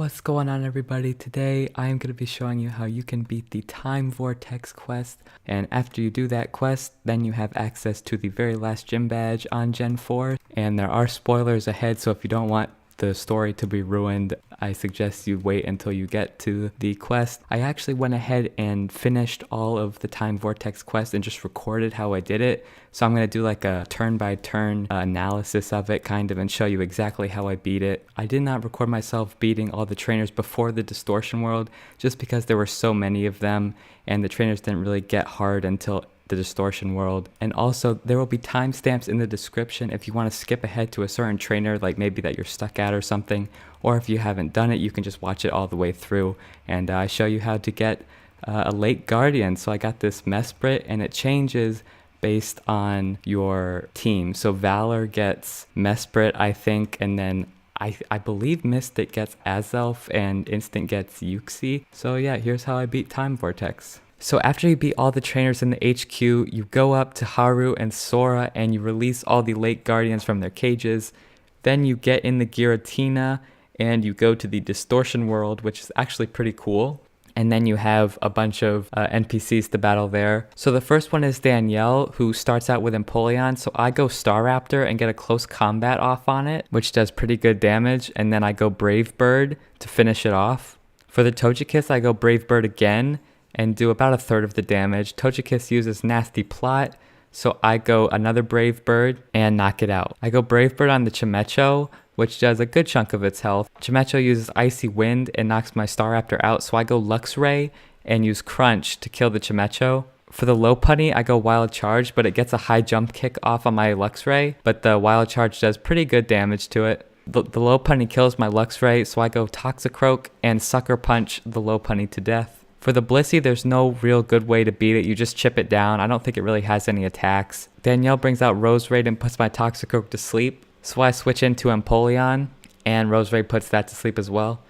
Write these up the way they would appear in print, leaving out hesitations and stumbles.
What's going on, everybody? Today I am going to be showing you how you can beat the Time Vortex quest, and after you do that quest then you have access to the very last gym badge on Gen 4, and there are spoilers ahead, so if you don't want the story to be ruined, I suggest you wait until you get to the quest. I actually went ahead and finished all of the Time Vortex quest and just recorded how I did it. So I'm going to do like a turn-by-turn analysis of it kind of and show you exactly how I beat it. I did not record myself beating all the trainers before the Distortion World just because there were so many of them and the trainers didn't really get hard until the Distortion World. And also there will be timestamps in the description if you want to skip ahead to a certain trainer, like maybe that you're stuck at or something, or if you haven't done it you can just watch it all the way through, and I show you how to get a late guardian. So I got this Mesprit and it changes based on your team. So Valor gets Mesprit, I think, and then I believe Mystic gets Azelf and Instant gets Yuxi. So yeah, here's how I beat Time Vortex. So after you beat all the trainers in the HQ, you go up to Haru and Sora and you release all the late guardians from their cages. Then you get in the Giratina and you go to the Distortion World, which is actually pretty cool. And then you have a bunch of NPCs to battle there. So the first one is Danielle, who starts out with Empoleon. So I go Staraptor and get a close combat off on it, which does pretty good damage. And then I go Brave Bird to finish it off. For the Togekiss, I go Brave Bird again and do about a third of the damage. Togekiss uses Nasty Plot, so I go another Brave Bird and knock it out. I go Brave Bird on the Chimecho, which does a good chunk of its health. Chimecho uses Icy Wind and knocks my Staraptor out, so I go Luxray and use Crunch to kill the Chimecho. For the Lopunny, I go Wild Charge, but it gets a high jump kick off on my Luxray, but the Wild Charge does pretty good damage to it. The Lopunny kills my Luxray, so I go Toxicroak and Sucker Punch the Lopunny to death. For the Blissey, there's no real good way to beat it. You just chip it down. I don't think it really has any attacks. Danielle brings out Roserade and puts my Toxicroak to sleep. So I switch into Empoleon, and Roserade puts that to sleep as well.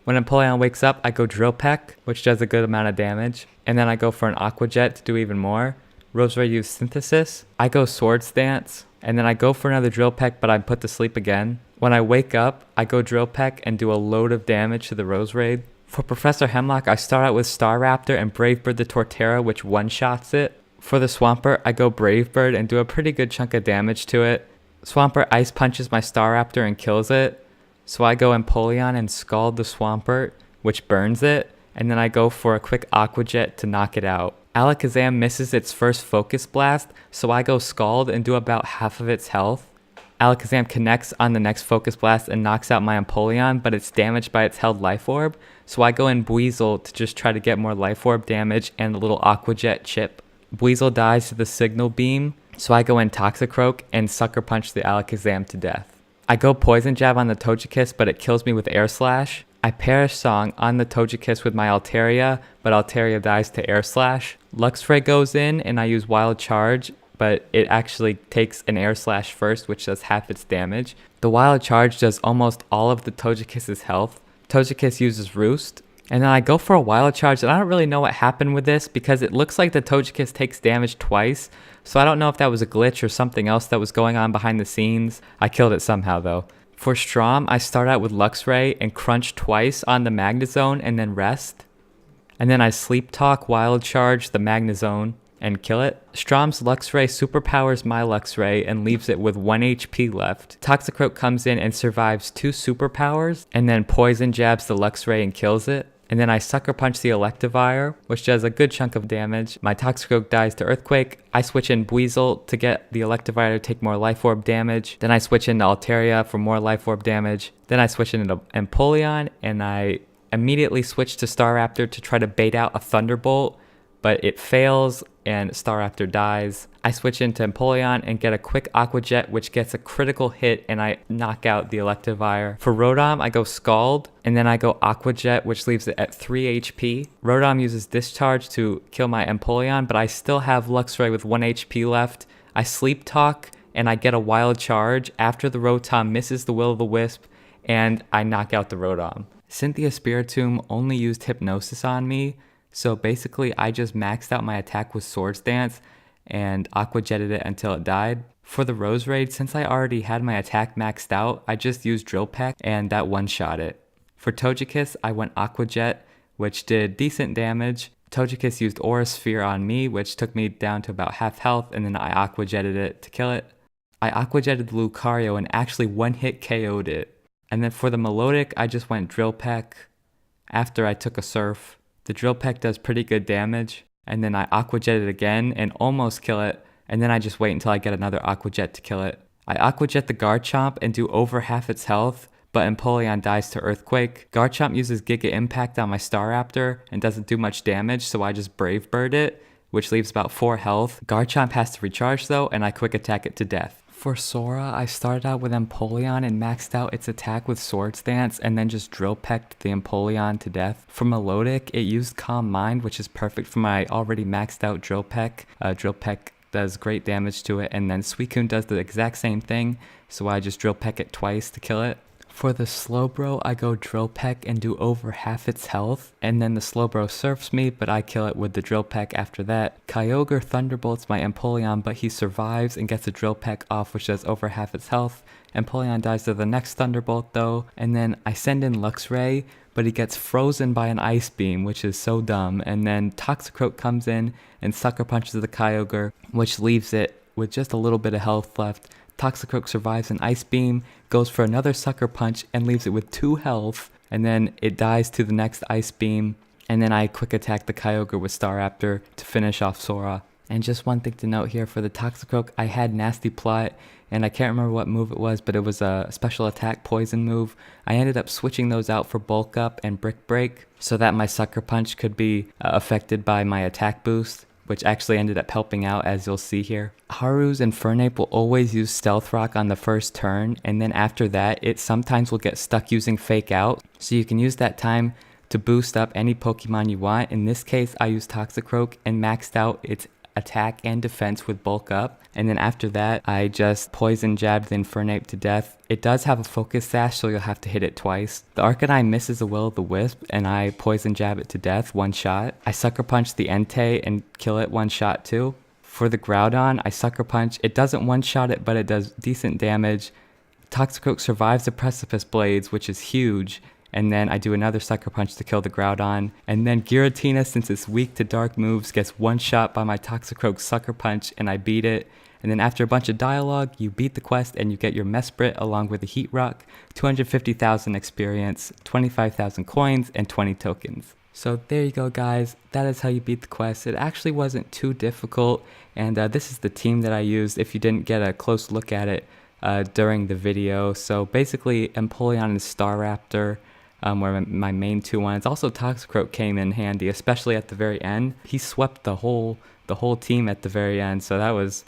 When Empoleon wakes up, I go Drill Peck, which does a good amount of damage. And then I go for an Aqua Jet to do even more. Roserade uses Synthesis. I go Swords Dance, and then I go for another Drill Peck, but I'm put to sleep again. When I wake up, I go Drill Peck and do a load of damage to the Roserade. For Professor Hemlock, I start out with Staraptor and Brave Bird the Torterra, which one-shots it. For the Swampert, I go Brave Bird and do a pretty good chunk of damage to it. Swampert Ice Punches my Staraptor and kills it. So I go Empoleon and Scald the Swampert, which burns it. And then I go for a quick Aqua Jet to knock it out. Alakazam misses its first Focus Blast, so I go Scald and do about half of its health. Alakazam connects on the next Focus Blast and knocks out my Empoleon, but it's damaged by its held Life Orb, so I go in Buizel to just try to get more Life Orb damage and a little Aqua Jet chip. Buizel dies to the Signal Beam, so I go in Toxicroak and Sucker Punch the Alakazam to death. I go Poison Jab on the Togekiss, but it kills me with Air Slash. I Perish Song on the Togekiss with my Altaria, but Altaria dies to Air Slash. Luxray goes in and I use Wild Charge, but it actually takes an Air Slash first, which does half its damage. The Wild Charge does almost all of the Togekiss's health. Togekiss uses Roost, and then I go for a Wild Charge, and I don't really know what happened with this because it looks like the Togekiss takes damage twice, so I don't know if that was a glitch or something else that was going on behind the scenes. I killed it somehow though. For Strom, I start out with Luxray and Crunch twice on the Magnezone and then rest. And then I Sleep Talk, Wild Charge the Magnezone and kill it. Strom's Luxray superpowers my Luxray and leaves it with 1 HP left. Toxicroak comes in and survives 2 superpowers, and then Poison Jabs the Luxray and kills it. And then I Sucker Punch the Electivire, which does a good chunk of damage. My Toxicroak dies to Earthquake. I switch in Buizel to get the Electivire to take more Life Orb damage. Then I switch into Altaria for more Life Orb damage. Then I switch into Empoleon, and I immediately switch to Staraptor to try to bait out a Thunderbolt, but it fails and Staraptor dies. I switch into Empoleon and get a quick Aqua Jet, which gets a critical hit, and I knock out the Electivire. For Rotom, I go Scald, and then I go Aqua Jet, which leaves it at 3 HP. Rotom uses Discharge to kill my Empoleon, but I still have Luxray with 1 HP left. I Sleep Talk, and I get a Wild Charge after the Rotom misses the Will-o'-the-Wisp, and I knock out the Rotom. Cynthia Spiritomb only used Hypnosis on me, so basically I just maxed out my attack with Swords Dance and Aqua Jetted it until it died. For the Roserade, since I already had my attack maxed out, I just used Drill Peck and that one-shot it. For Togekiss, I went Aqua Jet, which did decent damage. Togekiss used Aura Sphere on me, which took me down to about half health, and then I Aqua Jetted it to kill it. I Aqua Jetted the Lucario and actually one-hit KO'd it. And then for the Melodic, I just went Drill Peck after I took a Surf. The Drill Peck does pretty good damage, and then I Aqua Jet it again and almost kill it, and then I just wait until I get another Aqua Jet to kill it. I Aqua Jet the Garchomp and do over half its health, but Empoleon dies to Earthquake. Garchomp uses Giga Impact on my Staraptor and doesn't do much damage, so I just Brave Bird it, which leaves about 4 health. Garchomp has to recharge though, and I Quick Attack it to death. For Sora, I started out with Empoleon and maxed out its attack with Swords Dance and then just Drill Pecked the Empoleon to death. For Melodic, it used Calm Mind, which is perfect for my already maxed out Drill Peck. Drill Peck does great damage to it, and then Suicune does the exact same thing, so I just Drill Peck it twice to kill it. For the Slowbro, I go Drill Peck and do over half its health, and then the Slowbro surfs me, but I kill it with the Drill Peck after that. Kyogre Thunderbolts my Empoleon, but he survives and gets a Drill Peck off, which does over half its health. Empoleon dies to the next Thunderbolt though, and then I send in Luxray, but he gets frozen by an Ice Beam, which is so dumb, and then Toxicroak comes in and Sucker Punches the Kyogre, which leaves it with just a little bit of health left. Toxicroak survives an Ice Beam, goes for another Sucker Punch, and leaves it with 2 health, and then it dies to the next Ice Beam, and then I Quick Attack the Kyogre with Staraptor to finish off Sora. And just one thing to note here, for the Toxicroak, I had Nasty Plot, and I can't remember what move it was, but it was a special attack poison move. I ended up switching those out for Bulk Up and Brick Break, so that my Sucker Punch could be affected by my attack boost, which actually ended up helping out, as you'll see here. Haru's Infernape will always use Stealth Rock on the first turn, and then after that, it sometimes will get stuck using Fake Out, so you can use that time to boost up any Pokemon you want. In this case, I used Toxicroak and maxed out its attack and defense with Bulk Up, and then after that, I just Poison Jabbed the Infernape to death. It does have a Focus Sash, so you'll have to hit it twice. The Arcanine misses a Will-O-The-Wisp, and I Poison Jab it to death, 1 shot. I Sucker Punch the Entei and kill it 1 shot too. For the Groudon, I Sucker Punch. It doesn't one-shot it, but it does decent damage. Toxicroak survives the Precipice Blades, which is huge, and then I do another Sucker Punch to kill the Groudon. And then Giratina, since it's weak to dark moves, gets 1 shot by my Toxicroak Sucker Punch, and I beat it. And then after a bunch of dialogue, you beat the quest and you get your Mesprit along with a Heat Rock, 250,000 experience, 25,000 coins, and 20 tokens. So there you go, guys. That is how you beat the quest. It actually wasn't too difficult, and this is the team that I used if you didn't get a close look at it during the video. So basically, Empoleon and Staraptor were my main 2 ones. Also, Toxicroak came in handy, especially at the very end. He swept the whole team at the very end, so that was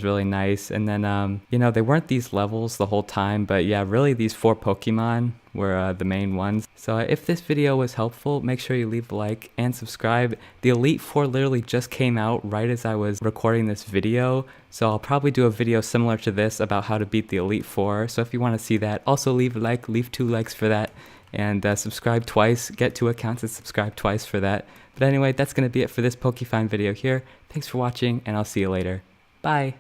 really nice. And then, you know, they weren't these levels the whole time, but yeah, really these 4 Pokemon were the main ones. So if this video was helpful, make sure you leave a like and subscribe. The Elite Four literally just came out right as I was recording this video, so I'll probably do a video similar to this about how to beat the Elite Four. So if you want to see that, also leave a like, leave 2 likes for that, and subscribe twice. Get 2 accounts and subscribe twice for that. But anyway, that's going to be it for this Pokefind video here. Thanks for watching, and I'll see you later. Bye!